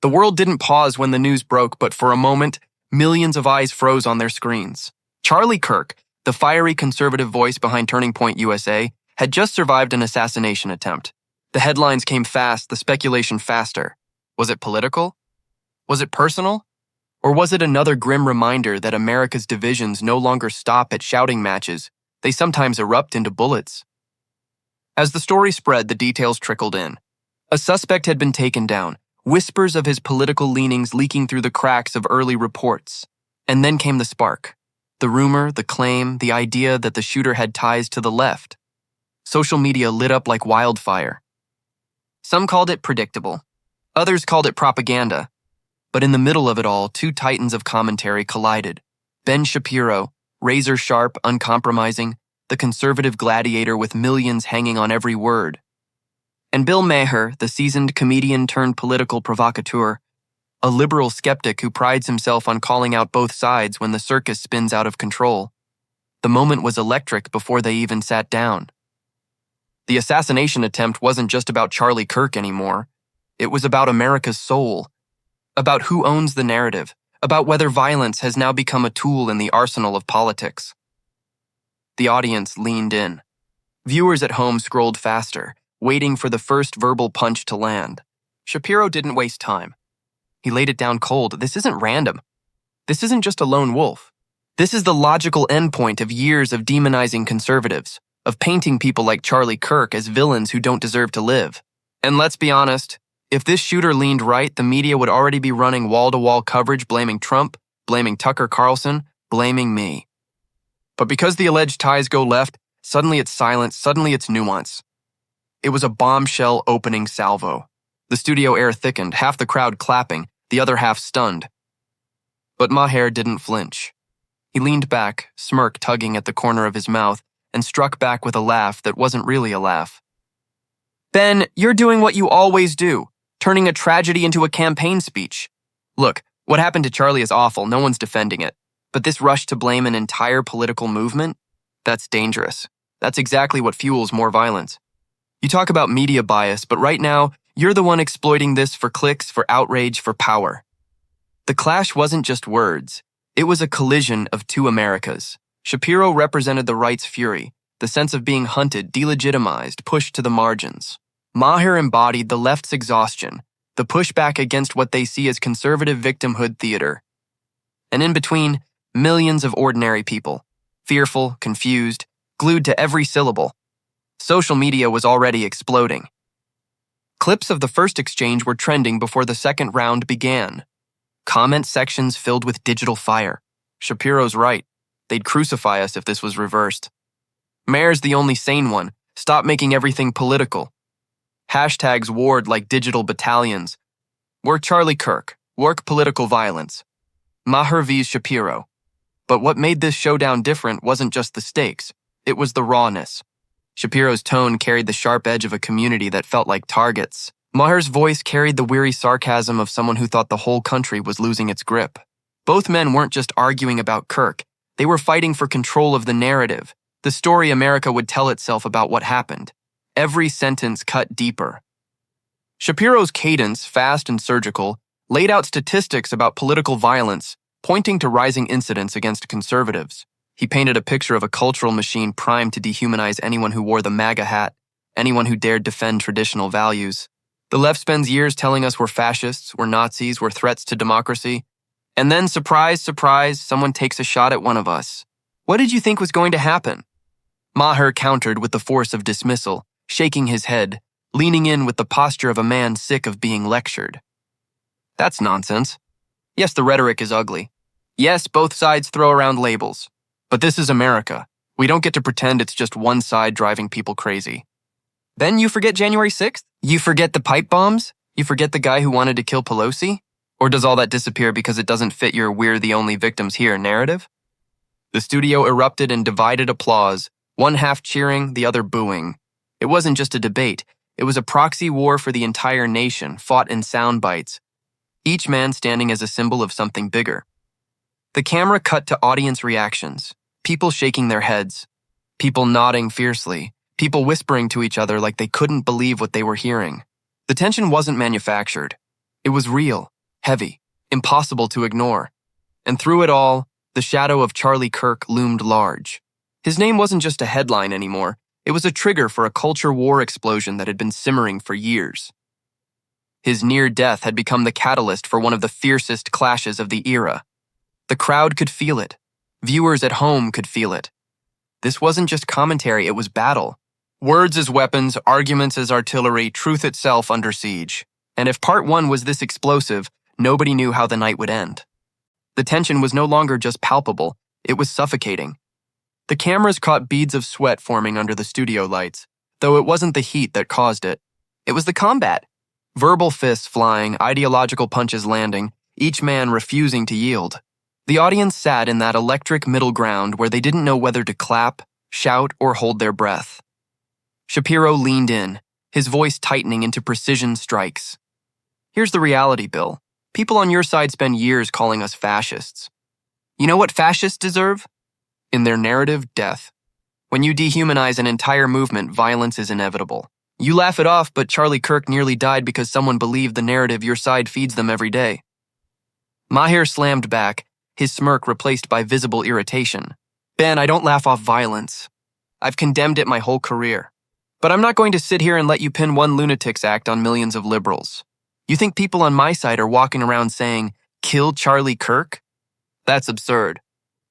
The world didn't pause when the news broke, but for a moment, millions of eyes froze on their screens. Charlie Kirk, the fiery conservative voice behind Turning Point USA, had just survived an assassination attempt. The headlines came fast, the speculation faster. Was it political? Was it personal? Or was it another grim reminder that America's divisions no longer stop at shouting matches? They sometimes erupt into bullets. As the story spread, the details trickled in. A suspect had been taken down, whispers of his political leanings leaking through the cracks of early reports. And then came the spark. The rumor, the claim, the idea that the shooter had ties to the left. Social media lit up like wildfire. Some called it predictable. Others called it propaganda. But in the middle of it all, two titans of commentary collided. Ben Shapiro, razor-sharp, uncompromising, the conservative gladiator with millions hanging on every word. And Bill Maher, the seasoned comedian-turned-political provocateur, a liberal skeptic who prides himself on calling out both sides when the circus spins out of control. The moment was electric before they even sat down. The assassination attempt wasn't just about Charlie Kirk anymore. It was about America's soul. About who owns the narrative, about whether violence has now become a tool in the arsenal of politics. The audience leaned in. Viewers at home scrolled faster, waiting for the first verbal punch to land. Shapiro didn't waste time. He laid it down cold. This isn't random. This isn't just a lone wolf. This is the logical endpoint of years of demonizing conservatives, of painting people like Charlie Kirk as villains who don't deserve to live. And let's be honest, if this shooter leaned right, the media would already be running wall-to-wall coverage blaming Trump, blaming Tucker Carlson, blaming me. But because the alleged ties go left, suddenly it's silence, suddenly it's nuance. It was a bombshell opening salvo. The studio air thickened, half the crowd clapping, the other half stunned. But Maher didn't flinch. He leaned back, smirk tugging at the corner of his mouth, and struck back with a laugh that wasn't really a laugh. Ben, you're doing what you always do. Turning a tragedy into a campaign speech. Look, what happened to Charlie is awful, no one's defending it. But this rush to blame an entire political movement? That's dangerous. That's exactly what fuels more violence. You talk about media bias, but right now, you're the one exploiting this for clicks, for outrage, for power. The clash wasn't just words. It was a collision of two Americas. Shapiro represented the right's fury, the sense of being hunted, delegitimized, pushed to the margins. Maher embodied the left's exhaustion, the pushback against what they see as conservative victimhood theater. And in between, millions of ordinary people, fearful, confused, glued to every syllable. Social media was already exploding. Clips of the first exchange were trending before the second round began. Comment sections filled with digital fire. Shapiro's right. They'd crucify us if this was reversed. Maher's the only sane one. Stop making everything political. Hashtags warred like digital battalions. Work Charlie Kirk. Work political violence. Maher vs. Shapiro. But what made this showdown different wasn't just the stakes. It was the rawness. Shapiro's tone carried the sharp edge of a community that felt like targets. Maher's voice carried the weary sarcasm of someone who thought the whole country was losing its grip. Both men weren't just arguing about Kirk. They were fighting for control of the narrative, the story America would tell itself about what happened. Every sentence cut deeper. Shapiro's cadence, fast and surgical, laid out statistics about political violence, pointing to rising incidents against conservatives. He painted a picture of a cultural machine primed to dehumanize anyone who wore the MAGA hat, anyone who dared defend traditional values. The left spends years telling us we're fascists, we're Nazis, we're threats to democracy. And then, surprise, surprise, someone takes a shot at one of us. What did you think was going to happen? Maher countered with the force of dismissal, shaking his head, leaning in with the posture of a man sick of being lectured. That's nonsense. Yes, the rhetoric is ugly. Yes, both sides throw around labels. But this is America. We don't get to pretend it's just one side driving people crazy. Then you forget January 6th? You forget the pipe bombs? You forget the guy who wanted to kill Pelosi? Or does all that disappear because it doesn't fit your "we're the only victims here" narrative? The studio erupted in divided applause, one half cheering, the other booing. It wasn't just a debate. It was a proxy war for the entire nation, fought in sound bites, each man standing as a symbol of something bigger. The camera cut to audience reactions, people shaking their heads, people nodding fiercely, people whispering to each other like they couldn't believe what they were hearing. The tension wasn't manufactured. It was real. heavy, impossible to ignore. And through it all, the shadow of Charlie Kirk loomed large. His name wasn't just a headline anymore, it was a trigger for a culture war explosion that had been simmering for years. His near death had become the catalyst for one of the fiercest clashes of the era. The crowd could feel it. Viewers at home could feel it. This wasn't just commentary, it was battle. Words as weapons, arguments as artillery, truth itself under siege. And if part one was this explosive, nobody knew how the night would end. The tension was no longer just palpable, it was suffocating. The cameras caught beads of sweat forming under the studio lights, though it wasn't the heat that caused it. It was the combat. Verbal fists flying, ideological punches landing, each man refusing to yield. The audience sat in that electric middle ground where they didn't know whether to clap, shout, or hold their breath. Shapiro leaned in, his voice tightening into precision strikes. Here's the reality, Bill. People on your side spend years calling us fascists. You know what fascists deserve? In their narrative, death. When you dehumanize an entire movement, violence is inevitable. You laugh it off, but Charlie Kirk nearly died because someone believed the narrative your side feeds them every day. Maher slammed back, his smirk replaced by visible irritation. Ben, I don't laugh off violence. I've condemned it my whole career. But I'm not going to sit here and let you pin one lunatic's act on millions of liberals. You think people on my side are walking around saying, "Kill Charlie Kirk"? That's absurd.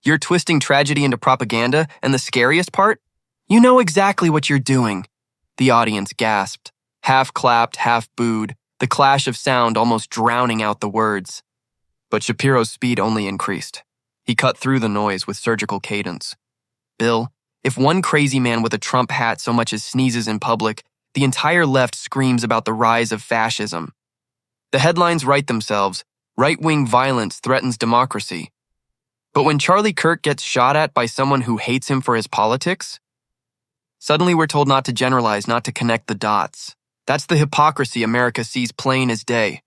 You're twisting tragedy into propaganda, and the scariest part? You know exactly what you're doing. The audience gasped, half clapped, half booed, the clash of sound almost drowning out the words. But Shapiro's speed only increased. He cut through the noise with surgical cadence. Bill, if one crazy man with a Trump hat so much as sneezes in public, the entire left screams about the rise of fascism. The headlines write themselves, right-wing violence threatens democracy. But when Charlie Kirk gets shot at by someone who hates him for his politics, suddenly we're told not to generalize, not to connect the dots. That's the hypocrisy America sees plain as day.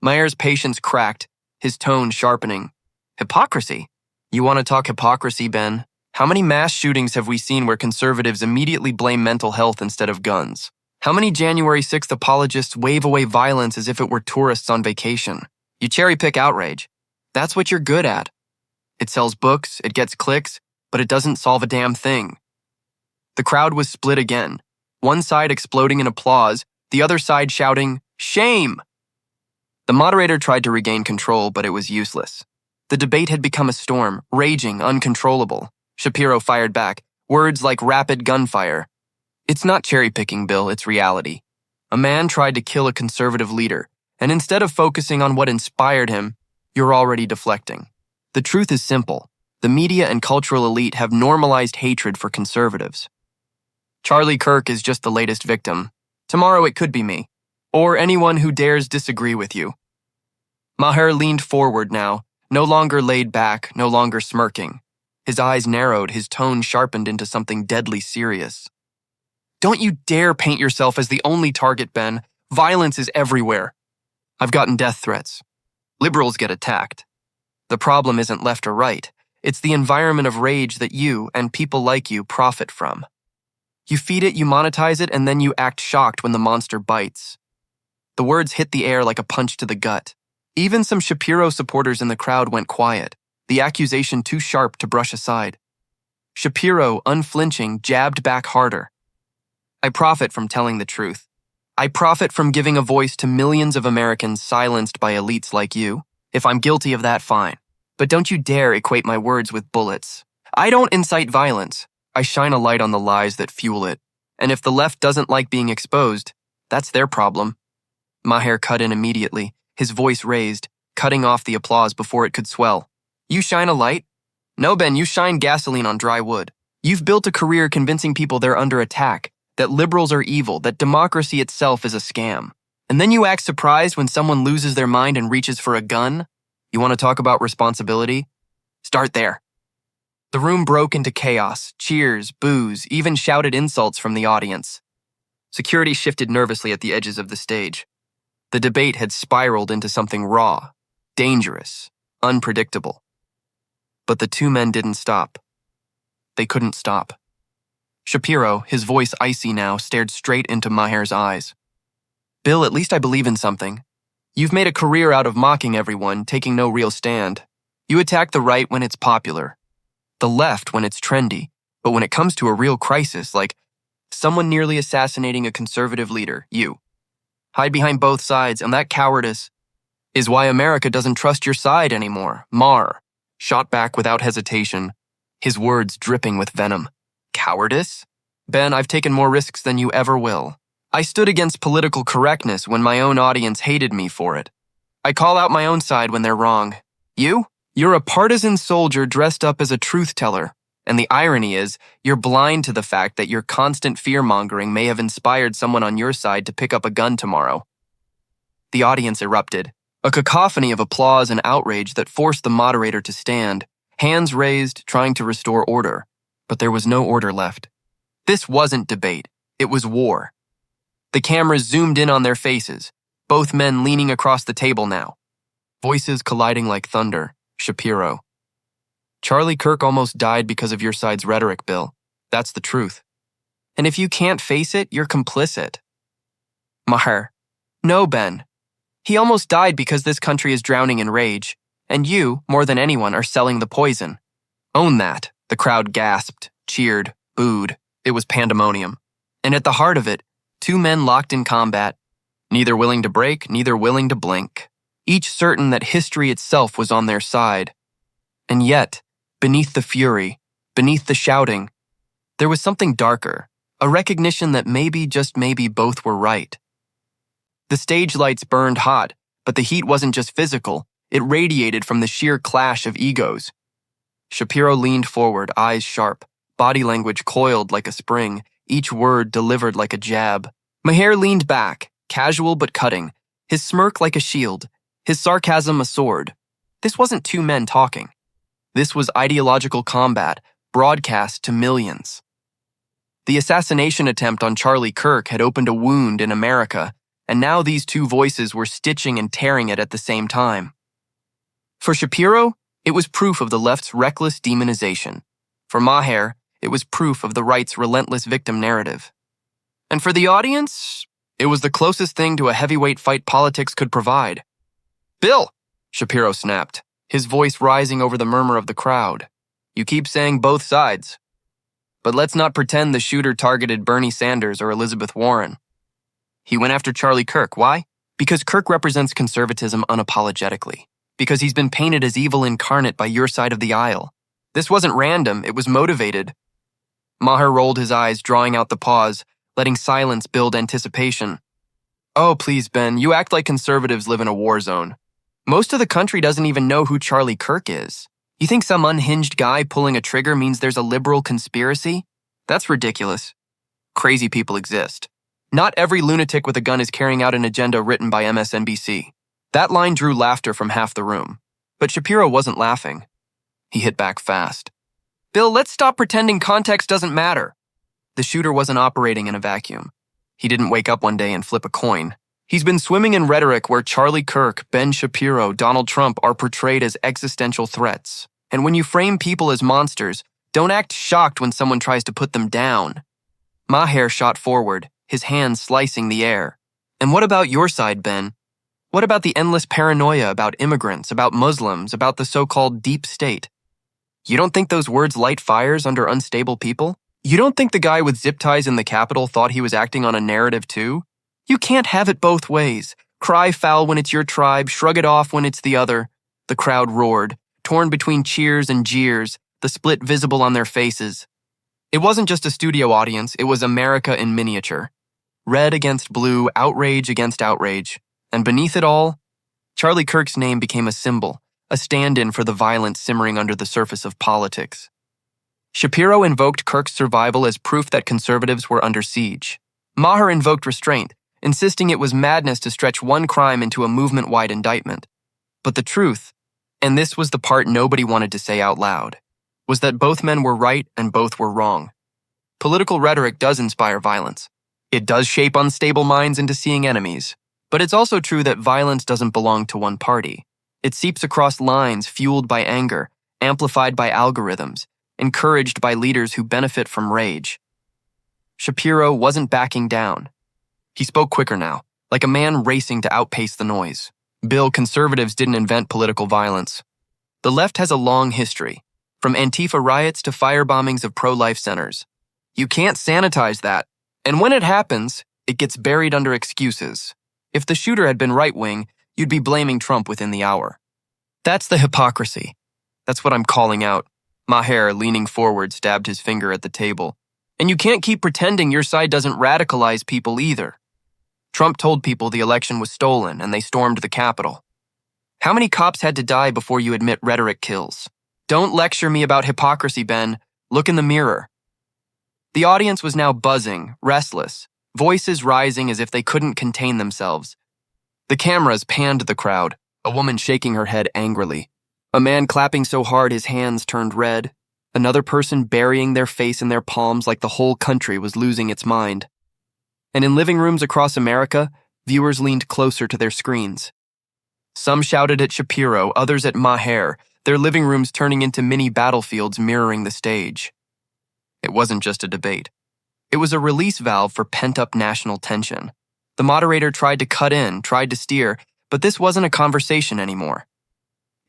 Maher's patience cracked, his tone sharpening. Hypocrisy? You want to talk hypocrisy, Ben? How many mass shootings have we seen where conservatives immediately blame mental health instead of guns? How many January 6th apologists wave away violence as if it were tourists on vacation? You cherry-pick outrage. That's what you're good at. It sells books, it gets clicks, but it doesn't solve a damn thing. The crowd was split again, one side exploding in applause, the other side shouting, "Shame!" The moderator tried to regain control, but it was useless. The debate had become a storm, raging, uncontrollable. Shapiro fired back, words like rapid gunfire. It's not cherry-picking, Bill, it's reality. A man tried to kill a conservative leader, and instead of focusing on what inspired him, you're already deflecting. The truth is simple. The media and cultural elite have normalized hatred for conservatives. Charlie Kirk is just the latest victim. Tomorrow it could be me, or anyone who dares disagree with you. Maher leaned forward now, no longer laid back, no longer smirking. His eyes narrowed, his tone sharpened into something deadly serious. Don't you dare paint yourself as the only target, Ben. Violence is everywhere. I've gotten death threats. Liberals get attacked. The problem isn't left or right. It's the environment of rage that you and people like you profit from. You feed it, you monetize it, and then you act shocked when the monster bites. The words hit the air like a punch to the gut. Even some Shapiro supporters in the crowd went quiet, the accusation too sharp to brush aside. Shapiro, unflinching, jabbed back harder. I profit from telling the truth. I profit from giving a voice to millions of Americans silenced by elites like you. If I'm guilty of that, fine. But don't you dare equate my words with bullets. I don't incite violence. I shine a light on the lies that fuel it. And if the left doesn't like being exposed, that's their problem. Maher cut in immediately, his voice raised, cutting off the applause before it could swell. You shine a light? No, Ben, you shine gasoline on dry wood. You've built a career convincing people they're under attack, that liberals are evil, that democracy itself is a scam. And then you act surprised when someone loses their mind and reaches for a gun? You want to talk about responsibility? Start there. The room broke into chaos, cheers, boos, even shouted insults from the audience. Security shifted nervously at the edges of the stage. The debate had spiraled into something raw, dangerous, unpredictable. But the two men didn't stop. They couldn't stop. Shapiro, his voice icy now, stared straight into Maher's eyes. Bill, at least I believe in something. You've made a career out of mocking everyone, taking no real stand. You attack the right when it's popular, the left when it's trendy, but when it comes to a real crisis, like someone nearly assassinating a conservative leader, you hide behind both sides, and that cowardice is why America doesn't trust your side anymore. Maher shot back without hesitation, his words dripping with venom. Cowardice? Ben, I've taken more risks than you ever will. I stood against political correctness when my own audience hated me for it. I call out my own side when they're wrong. You're a partisan soldier dressed up as a truth teller. And the irony is, you're blind to the fact that your constant fear-mongering may have inspired someone on your side to pick up a gun tomorrow. The audience erupted, a cacophony of applause and outrage that forced the moderator to stand, hands raised, trying to restore order. But there was no order left. This wasn't debate, it was war. The cameras zoomed in on their faces, both men leaning across the table now. Voices colliding like thunder. Shapiro. Charlie Kirk almost died because of your side's rhetoric, Bill. That's the truth. And if you can't face it, you're complicit. Maher. No, Ben. He almost died because this country is drowning in rage, and you, more than anyone, are selling the poison. Own that. The crowd gasped, cheered, booed. It was pandemonium. And at the heart of it, two men locked in combat, neither willing to break, neither willing to blink, each certain that history itself was on their side. And yet, beneath the fury, beneath the shouting, there was something darker, a recognition that maybe, just maybe, both were right. The stage lights burned hot, but the heat wasn't just physical, it radiated from the sheer clash of egos. Shapiro leaned forward, eyes sharp, body language coiled like a spring, each word delivered like a jab. Maher leaned back, casual but cutting, his smirk like a shield, his sarcasm a sword. This wasn't two men talking. This was ideological combat, broadcast to millions. The assassination attempt on Charlie Kirk had opened a wound in America, and now these two voices were stitching and tearing it at the same time. For Shapiro, it was proof of the left's reckless demonization. For Maher, it was proof of the right's relentless victim narrative. And for the audience, it was the closest thing to a heavyweight fight politics could provide. Bill, Shapiro snapped, his voice rising over the murmur of the crowd. You keep saying both sides. But let's not pretend the shooter targeted Bernie Sanders or Elizabeth Warren. He went after Charlie Kirk. Why? Because Kirk represents conservatism unapologetically. Because he's been painted as evil incarnate by your side of the aisle. This wasn't random, it was motivated. Maher rolled his eyes, drawing out the pause, letting silence build anticipation. Oh, please, Ben, you act like conservatives live in a war zone. Most of the country doesn't even know who Charlie Kirk is. You think some unhinged guy pulling a trigger means there's a liberal conspiracy? That's ridiculous. Crazy people exist. Not every lunatic with a gun is carrying out an agenda written by MSNBC. That line drew laughter from half the room. But Shapiro wasn't laughing. He hit back fast. Bill, let's stop pretending context doesn't matter. The shooter wasn't operating in a vacuum. He didn't wake up one day and flip a coin. He's been swimming in rhetoric where Charlie Kirk, Ben Shapiro, Donald Trump are portrayed as existential threats. And when you frame people as monsters, don't act shocked when someone tries to put them down. Maher shot forward, his hands slicing the air. And what about your side, Ben? What about the endless paranoia about immigrants, about Muslims, about the so-called deep state? You don't think those words light fires under unstable people? You don't think the guy with zip ties in the Capitol thought he was acting on a narrative too? You can't have it both ways. Cry foul when it's your tribe, shrug it off when it's the other. The crowd roared, torn between cheers and jeers, the split visible on their faces. It wasn't just a studio audience, it was America in miniature. Red against blue, outrage against outrage. And beneath it all, Charlie Kirk's name became a symbol, a stand-in for the violence simmering under the surface of politics. Shapiro invoked Kirk's survival as proof that conservatives were under siege. Maher invoked restraint, insisting it was madness to stretch one crime into a movement-wide indictment. But the truth, and this was the part nobody wanted to say out loud, was that both men were right and both were wrong. Political rhetoric does inspire violence. It does shape unstable minds into seeing enemies. But it's also true that violence doesn't belong to one party. It seeps across lines fueled by anger, amplified by algorithms, encouraged by leaders who benefit from rage. Shapiro wasn't backing down. He spoke quicker now, like a man racing to outpace the noise. Bill, conservatives didn't invent political violence. The left has a long history, from Antifa riots to firebombings of pro-life centers. You can't sanitize that, and when it happens, it gets buried under excuses. If the shooter had been right-wing, you'd be blaming Trump within the hour. That's the hypocrisy. That's what I'm calling out. Maher, leaning forward, stabbed his finger at the table. And you can't keep pretending your side doesn't radicalize people either. Trump told people the election was stolen and they stormed the Capitol. How many cops had to die before you admit rhetoric kills? Don't lecture me about hypocrisy, Ben. Look in the mirror. The audience was now buzzing, restless, voices rising as if they couldn't contain themselves. The cameras panned the crowd, a woman shaking her head angrily, a man clapping so hard his hands turned red, another person burying their face in their palms like the whole country was losing its mind. And in living rooms across America, viewers leaned closer to their screens. Some shouted at Shapiro, others at Maher, their living rooms turning into mini battlefields mirroring the stage. It wasn't just a debate. It was a release valve for pent-up national tension. The moderator tried to cut in, tried to steer, but this wasn't a conversation anymore.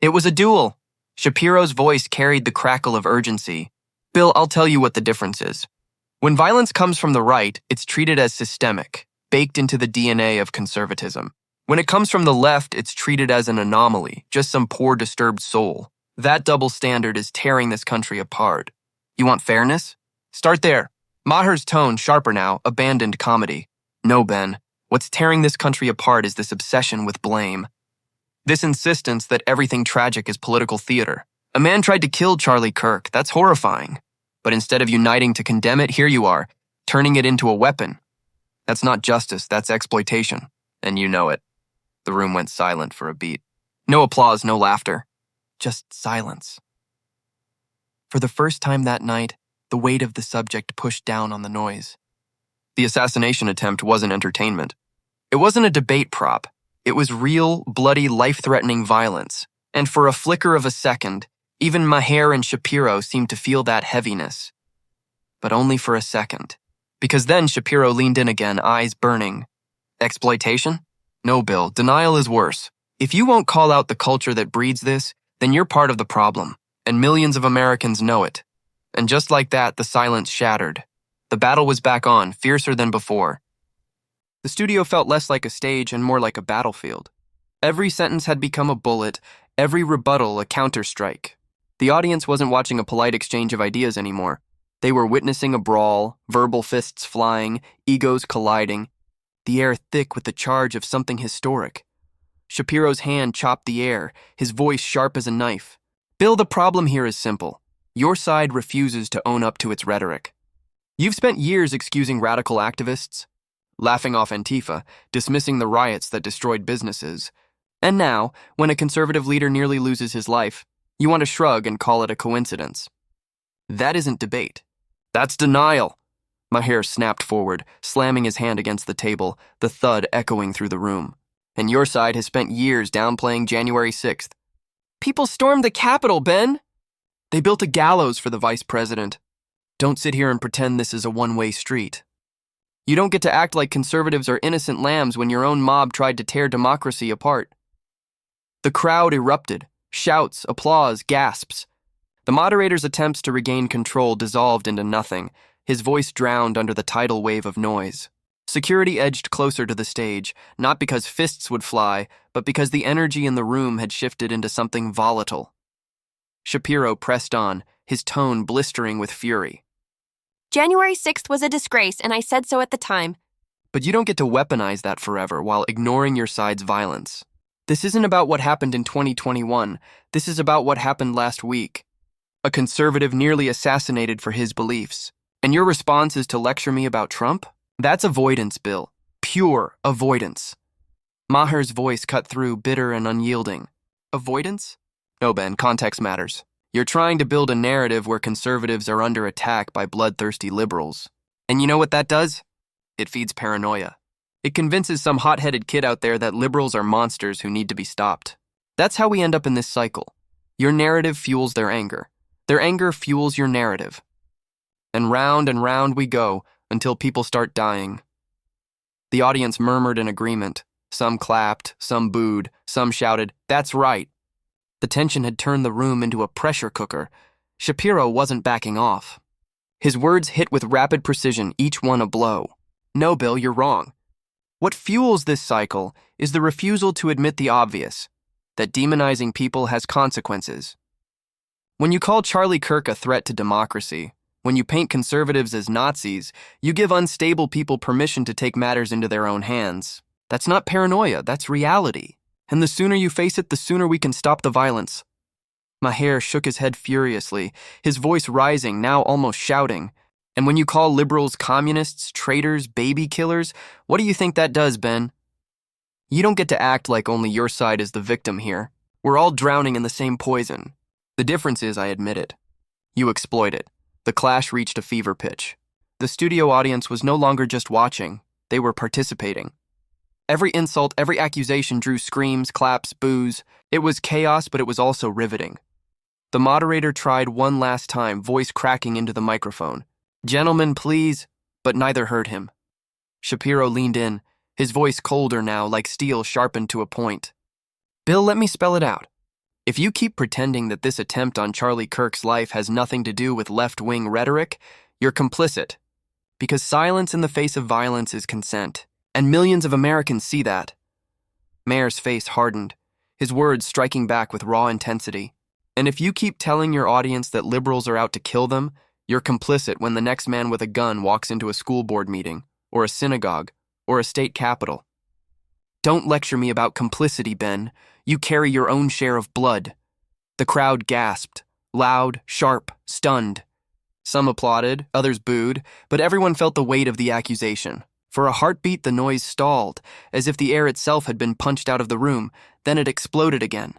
It was a duel. Shapiro's voice carried the crackle of urgency. Bill, I'll tell you what the difference is. When violence comes from the right, it's treated as systemic, baked into the DNA of conservatism. When it comes from the left, it's treated as an anomaly, just some poor disturbed soul. That double standard is tearing this country apart. You want fairness? Start there. Maher's tone, sharper now, abandoned comedy. No, Ben. What's tearing this country apart is this obsession with blame. This insistence that everything tragic is political theater. A man tried to kill Charlie Kirk. That's horrifying. But instead of uniting to condemn it, here you are, turning it into a weapon. That's not justice, that's exploitation. And you know it. The room went silent for a beat. No applause, no laughter. Just silence. For the first time that night, the weight of the subject pushed down on the noise. The assassination attempt wasn't entertainment. It wasn't a debate prop. It was real, bloody, life-threatening violence. And for a flicker of a second, even Maher and Shapiro seemed to feel that heaviness. But only for a second. Because then Shapiro leaned in again, eyes burning. Exploitation? No, Bill, denial is worse. If you won't call out the culture that breeds this, then you're part of the problem. And millions of Americans know it. And just like that, the silence shattered. The battle was back on, fiercer than before. The studio felt less like a stage and more like a battlefield. Every sentence had become a bullet, every rebuttal a counterstrike. The audience wasn't watching a polite exchange of ideas anymore. They were witnessing a brawl, verbal fists flying, egos colliding, the air thick with the charge of something historic. Shapiro's hand chopped the air, his voice sharp as a knife. Bill, the problem here is simple. Your side refuses to own up to its rhetoric. You've spent years excusing radical activists, laughing off Antifa, dismissing the riots that destroyed businesses. And now, when a conservative leader nearly loses his life, you want to shrug and call it a coincidence. That isn't debate. That's denial. Maher snapped forward, slamming his hand against the table, the thud echoing through the room. And your side has spent years downplaying January 6th. People stormed the Capitol, Ben. They built a gallows for the vice president. Don't sit here and pretend this is a one-way street. You don't get to act like conservatives are innocent lambs when your own mob tried to tear democracy apart. The crowd erupted. Shouts, applause, gasps. The moderator's attempts to regain control dissolved into nothing, his voice drowned under the tidal wave of noise. Security edged closer to the stage, not because fists would fly, but because the energy in the room had shifted into something volatile. Shapiro pressed on, his tone blistering with fury. January 6th was a disgrace, and I said so at the time. But you don't get to weaponize that forever while ignoring your side's violence. This isn't about what happened in 2021. This is about what happened last week. A conservative nearly assassinated for his beliefs. And your response is to lecture me about Trump? That's avoidance, Bill. Pure avoidance. Maher's voice cut through, bitter and unyielding. Avoidance? No, Ben, context matters. You're trying to build a narrative where conservatives are under attack by bloodthirsty liberals. And you know what that does? It feeds paranoia. It convinces some hot-headed kid out there that liberals are monsters who need to be stopped. That's how we end up in this cycle. Your narrative fuels their anger. Their anger fuels your narrative. And round we go until people start dying. The audience murmured in agreement. Some clapped, some booed, some shouted, "That's right." The tension had turned the room into a pressure cooker. Shapiro wasn't backing off. His words hit with rapid precision, each one a blow. "No, Bill, you're wrong. What fuels this cycle is the refusal to admit the obvious, that demonizing people has consequences. When you call Charlie Kirk a threat to democracy, when you paint conservatives as Nazis, you give unstable people permission to take matters into their own hands. That's not paranoia, that's reality. And the sooner you face it, the sooner we can stop the violence." Maher shook his head furiously, his voice rising, now almost shouting. "And when you call liberals communists, traitors, baby killers, what do you think that does, Ben? You don't get to act like only your side is the victim here. We're all drowning in the same poison. The difference is, I admit it. You exploit it." The clash reached a fever pitch. The studio audience was no longer just watching, they were participating. Every insult, every accusation drew screams, claps, boos. It was chaos, but it was also riveting. The moderator tried one last time, voice cracking into the microphone. "Gentlemen, please," but neither heard him. Shapiro leaned in, his voice colder now, like steel sharpened to a point. "Bill, let me spell it out. If you keep pretending that this attempt on Charlie Kirk's life has nothing to do with left-wing rhetoric, you're complicit. Because silence in the face of violence is consent, and millions of Americans see that." Maher's face hardened, his words striking back with raw intensity. "And if you keep telling your audience that liberals are out to kill them, you're complicit when the next man with a gun walks into a school board meeting, or a synagogue, or a state capitol. Don't lecture me about complicity, Ben. You carry your own share of blood." The crowd gasped, loud, sharp, stunned. Some applauded, others booed, but everyone felt the weight of the accusation. For a heartbeat, the noise stalled, as if the air itself had been punched out of the room, then it exploded again.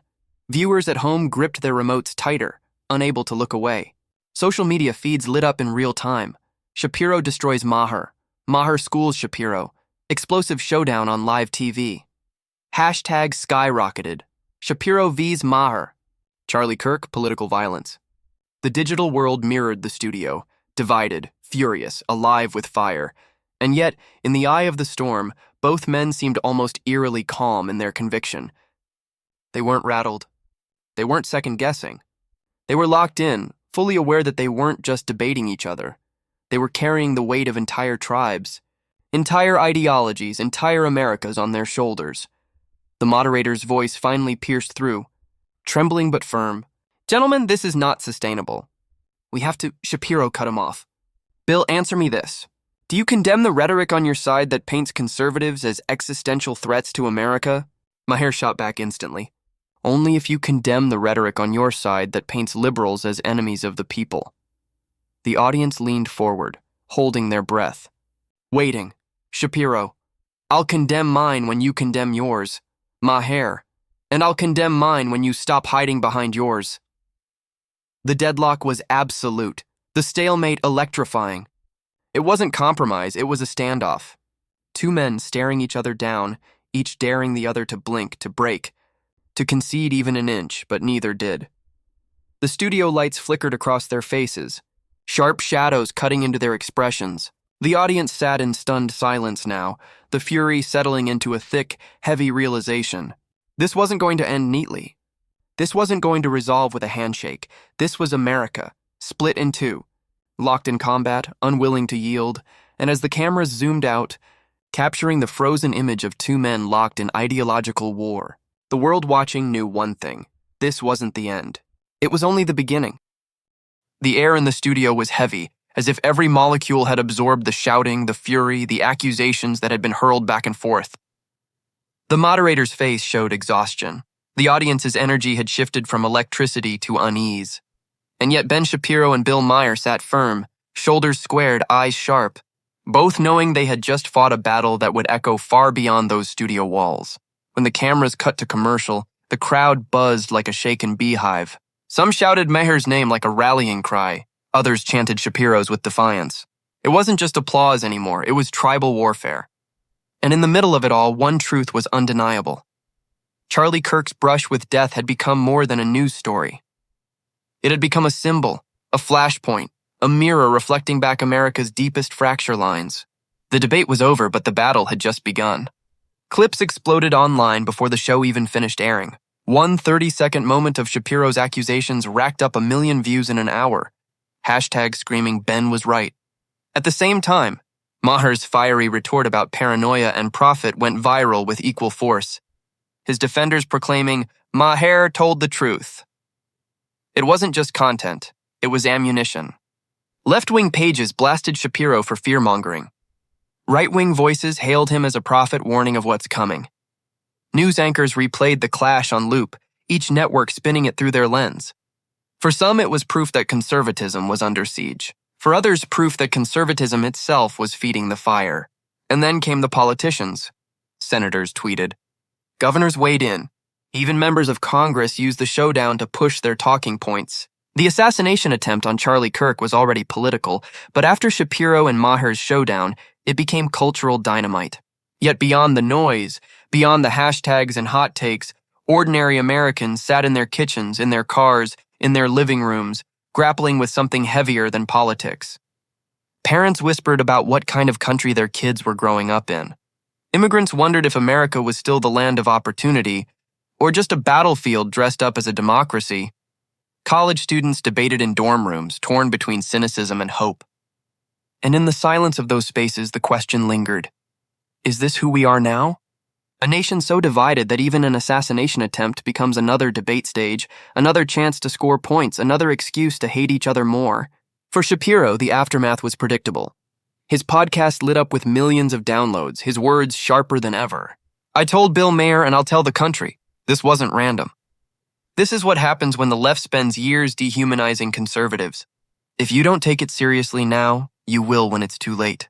Viewers at home gripped their remotes tighter, unable to look away. Social media feeds lit up in real time. Shapiro destroys Maher. Maher schools Shapiro. Explosive showdown on live TV. Hashtag skyrocketed. Shapiro vs. Maher. Charlie Kirk, political violence. The digital world mirrored the studio, divided, furious, alive with fire. And yet, in the eye of the storm, both men seemed almost eerily calm in their conviction. They weren't rattled. They weren't second-guessing. They were locked in, fully aware that they weren't just debating each other. They were carrying the weight of entire tribes, entire ideologies, entire Americas on their shoulders. The moderator's voice finally pierced through, trembling but firm. "Gentlemen, this is not sustainable. We have to—" Shapiro cut him off. "Bill, answer me this. Do you condemn the rhetoric on your side that paints conservatives as existential threats to America?" Maher shot back instantly. "Only if you condemn the rhetoric on your side that paints liberals as enemies of the people." The audience leaned forward, holding their breath, waiting. Shapiro, "I'll condemn mine when you condemn yours." Maher, "And I'll condemn mine when you stop hiding behind yours." The deadlock was absolute, the stalemate electrifying. It wasn't compromise, it was a standoff. Two men staring each other down, each daring the other to blink, to break, to concede even an inch, but neither did. The studio lights flickered across their faces, sharp shadows cutting into their expressions. The audience sat in stunned silence now, the fury settling into a thick, heavy realization. This wasn't going to end neatly. This wasn't going to resolve with a handshake. This was America, split in two, locked in combat, unwilling to yield, and as the cameras zoomed out, capturing the frozen image of two men locked in ideological war, the world watching knew one thing. This wasn't the end. It was only the beginning. The air in the studio was heavy, as if every molecule had absorbed the shouting, the fury, the accusations that had been hurled back and forth. The moderator's face showed exhaustion. The audience's energy had shifted from electricity to unease. And yet Ben Shapiro and Bill Maher sat firm, shoulders squared, eyes sharp, both knowing they had just fought a battle that would echo far beyond those studio walls. When the cameras cut to commercial, the crowd buzzed like a shaken beehive. Some shouted Maher's name like a rallying cry. Others chanted Shapiro's with defiance. It wasn't just applause anymore, it was tribal warfare. And in the middle of it all, one truth was undeniable. Charlie Kirk's brush with death had become more than a news story. It had become a symbol, a flashpoint, a mirror reflecting back America's deepest fracture lines. The debate was over, but the battle had just begun. Clips exploded online before the show even finished airing. One 30-second moment of Shapiro's accusations racked up 1 million views in an hour. Hashtag screaming Ben was right. At the same time, Maher's fiery retort about paranoia and profit went viral with equal force. His defenders proclaiming, Maher told the truth. It wasn't just content, it was ammunition. Left-wing pages blasted Shapiro for fear-mongering. Right-wing voices hailed him as a prophet warning of what's coming. News anchors replayed the clash on loop, each network spinning it through their lens. For some, it was proof that conservatism was under siege. For others, proof that conservatism itself was feeding the fire. And then came the politicians. Senators tweeted. Governors weighed in. Even members of Congress used the showdown to push their talking points. The assassination attempt on Charlie Kirk was already political, but after Shapiro and Maher's showdown, it became cultural dynamite. Yet beyond the noise, beyond the hashtags and hot takes, ordinary Americans sat in their kitchens, in their cars, in their living rooms, grappling with something heavier than politics. Parents whispered about what kind of country their kids were growing up in. Immigrants wondered if America was still the land of opportunity, or just a battlefield dressed up as a democracy. College students debated in dorm rooms, torn between cynicism and hope. And in the silence of those spaces, the question lingered. Is this who we are now? A nation so divided that even an assassination attempt becomes another debate stage, another chance to score points, another excuse to hate each other more. For Shapiro, the aftermath was predictable. His podcast lit up with millions of downloads, his words sharper than ever. I told Bill Maher and I'll tell the country. This wasn't random. This is what happens when the left spends years dehumanizing conservatives. If you don't take it seriously now, you will when it's too late.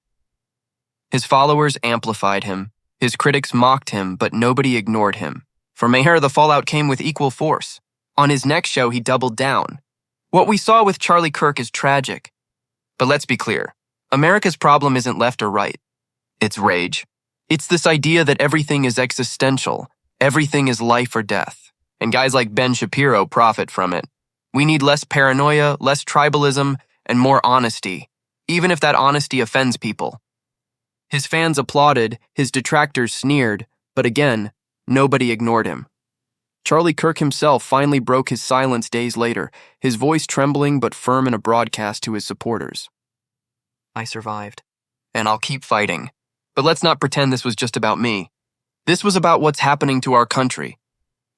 His followers amplified him. His critics mocked him, but nobody ignored him. For Maher, the fallout came with equal force. On his next show, he doubled down. What we saw with Charlie Kirk is tragic. But let's be clear. America's problem isn't left or right. It's rage. It's this idea that everything is existential. Everything is life or death. And guys like Ben Shapiro profit from it. We need less paranoia, less tribalism, and more honesty, even if that honesty offends people. His fans applauded, his detractors sneered, but again, nobody ignored him. Charlie Kirk himself finally broke his silence days later, his voice trembling but firm in a broadcast to his supporters. I survived, and I'll keep fighting. But let's not pretend this was just about me. This was about what's happening to our country.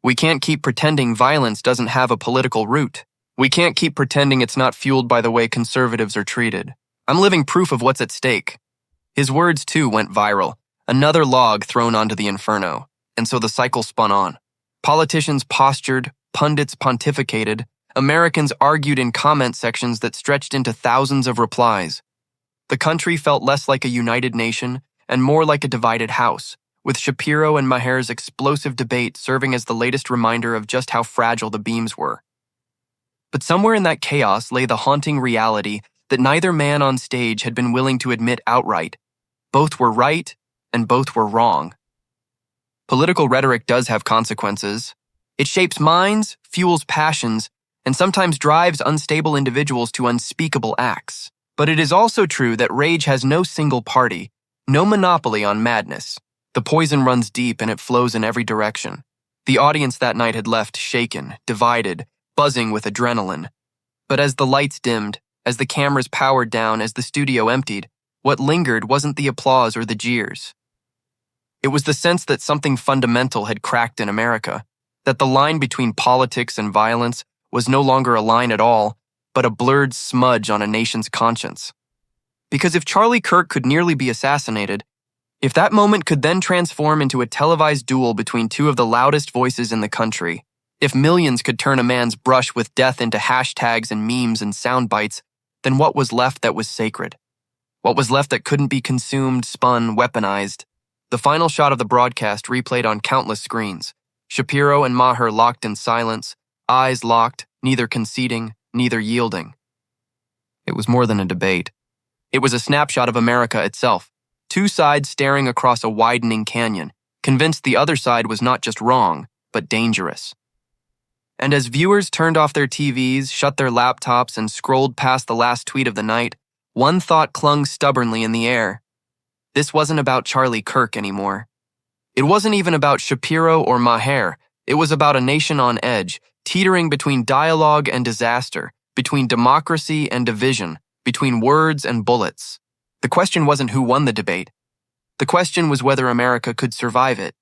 We can't keep pretending violence doesn't have a political root. We can't keep pretending it's not fueled by the way conservatives are treated. I'm living proof of what's at stake. His words, too, went viral, another log thrown onto the inferno, and so the cycle spun on. Politicians postured, pundits pontificated, Americans argued in comment sections that stretched into thousands of replies. The country felt less like a united nation and more like a divided house, with Shapiro and Maher's explosive debate serving as the latest reminder of just how fragile the beams were. But somewhere in that chaos lay the haunting reality that neither man on stage had been willing to admit outright. Both were right, and both were wrong. Political rhetoric does have consequences. It shapes minds, fuels passions, and sometimes drives unstable individuals to unspeakable acts. But it is also true that rage has no single party, no monopoly on madness. The poison runs deep and it flows in every direction. The audience that night had left shaken, divided, buzzing with adrenaline. But as the lights dimmed, as the cameras powered down, as the studio emptied, what lingered wasn't the applause or the jeers. It was the sense that something fundamental had cracked in America, that the line between politics and violence was no longer a line at all, but a blurred smudge on a nation's conscience. Because if Charlie Kirk could nearly be assassinated, if that moment could then transform into a televised duel between two of the loudest voices in the country, if millions could turn a man's brush with death into hashtags and memes and sound bites, then what was left that was sacred? What was left that couldn't be consumed, spun, weaponized? The final shot of the broadcast replayed on countless screens. Shapiro and Maher locked in silence, eyes locked, neither conceding, neither yielding. It was more than a debate. It was a snapshot of America itself. Two sides staring across a widening canyon, convinced the other side was not just wrong, but dangerous. And as viewers turned off their TVs, shut their laptops, and scrolled past the last tweet of the night, one thought clung stubbornly in the air. This wasn't about Charlie Kirk anymore. It wasn't even about Shapiro or Maher. It was about a nation on edge, teetering between dialogue and disaster, between democracy and division, between words and bullets. The question wasn't who won the debate. The question was whether America could survive it.